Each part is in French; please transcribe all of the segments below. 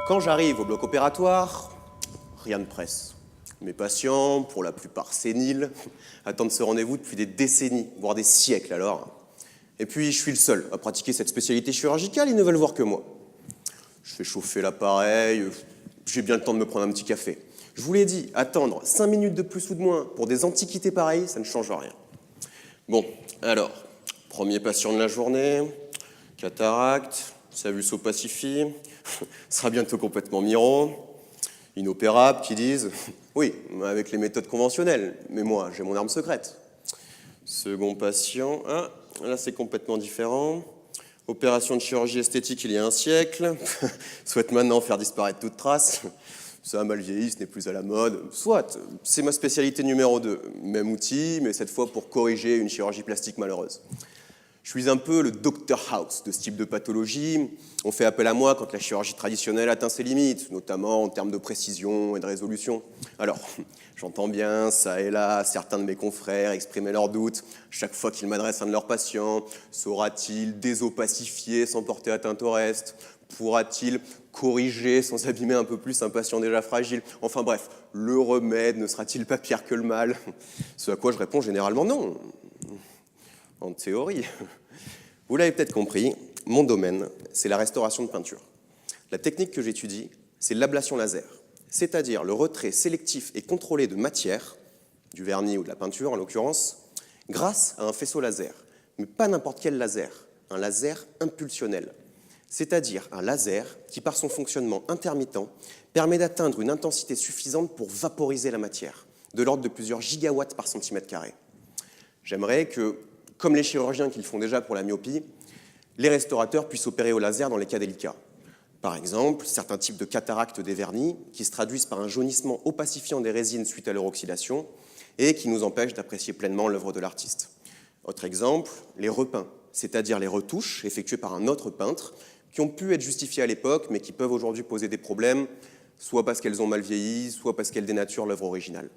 Quand j'arrive au bloc opératoire, rien ne presse. Mes patients, pour la plupart séniles, attendent ce rendez-vous depuis des décennies, voire des siècles alors. Et puis, je suis le seul à pratiquer cette spécialité chirurgicale, ils ne veulent voir que moi. Je fais chauffer l'appareil, j'ai bien le temps de me prendre un petit café. Je vous l'ai dit, attendre 5 minutes de plus ou de moins pour des antiquités pareilles, ça ne change rien. Bon, alors, premier patient de la journée, cataracte, savuso-pacifie, sera bientôt complètement miro, inopérable, qui disent. Oui, avec les méthodes conventionnelles, mais moi, j'ai mon arme secrète. Second patient, ah, là c'est complètement différent. Opération de chirurgie esthétique il y a un siècle, souhaite maintenant faire disparaître toute trace. Ça a mal vieilli, ce n'est plus à la mode. Soit, c'est ma spécialité numéro 2. Même outil, mais cette fois pour corriger une chirurgie plastique malheureuse. Je suis un peu le Dr House de ce type de pathologie. On fait appel à moi quand la chirurgie traditionnelle atteint ses limites, notamment en termes de précision et de résolution. Alors, j'entends bien, ça et là, certains de mes confrères exprimer leurs doutes. Chaque fois qu'ils m'adressent à un de leurs patients, saura-t-il désopacifier sans porter atteinte au reste? Pourra-t-il corriger sans abîmer un peu plus un patient déjà fragile? Enfin bref, le remède ne sera-t-il pas pire que le mal? Ce à quoi je réponds généralement non. En théorie. Vous l'avez peut-être compris, mon domaine, c'est la restauration de peinture. La technique que j'étudie, c'est l'ablation laser, c'est-à-dire le retrait sélectif et contrôlé de matière, du vernis ou de la peinture en l'occurrence, grâce à un faisceau laser. Mais pas n'importe quel laser, un laser impulsionnel, c'est-à-dire un laser qui, par son fonctionnement intermittent, permet d'atteindre une intensité suffisante pour vaporiser la matière, de l'ordre de plusieurs gigawatts par centimètre carré. J'aimerais que, comme les chirurgiens qui le font déjà pour la myopie, les restaurateurs puissent opérer au laser dans les cas délicats. Par exemple, certains types de cataractes des vernis qui se traduisent par un jaunissement opacifiant des résines suite à leur oxydation et qui nous empêchent d'apprécier pleinement l'œuvre de l'artiste. Autre exemple, les repeints, c'est-à-dire les retouches effectuées par un autre peintre qui ont pu être justifiées à l'époque mais qui peuvent aujourd'hui poser des problèmes, soit parce qu'elles ont mal vieilli, soit parce qu'elles dénaturent l'œuvre originale.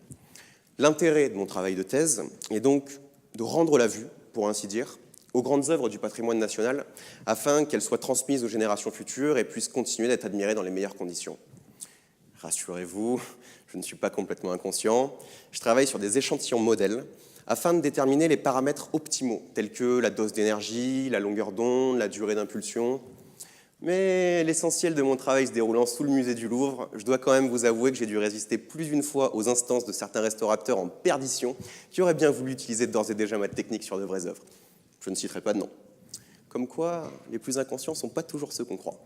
L'intérêt de mon travail de thèse est donc de rendre la vue, pour ainsi dire, aux grandes œuvres du patrimoine national, afin qu'elles soient transmises aux générations futures et puissent continuer d'être admirées dans les meilleures conditions. Rassurez-vous, je ne suis pas complètement inconscient. Je travaille sur des échantillons modèles afin de déterminer les paramètres optimaux, tels que la dose d'énergie, la longueur d'onde, la durée d'impulsion. Mais l'essentiel de mon travail se déroulant sous le musée du Louvre, je dois quand même vous avouer que j'ai dû résister plus d'une fois aux instances de certains restaurateurs en perdition qui auraient bien voulu utiliser d'ores et déjà ma technique sur de vraies œuvres. Je ne citerai pas de nom. Comme quoi, les plus inconscients ne sont pas toujours ceux qu'on croit.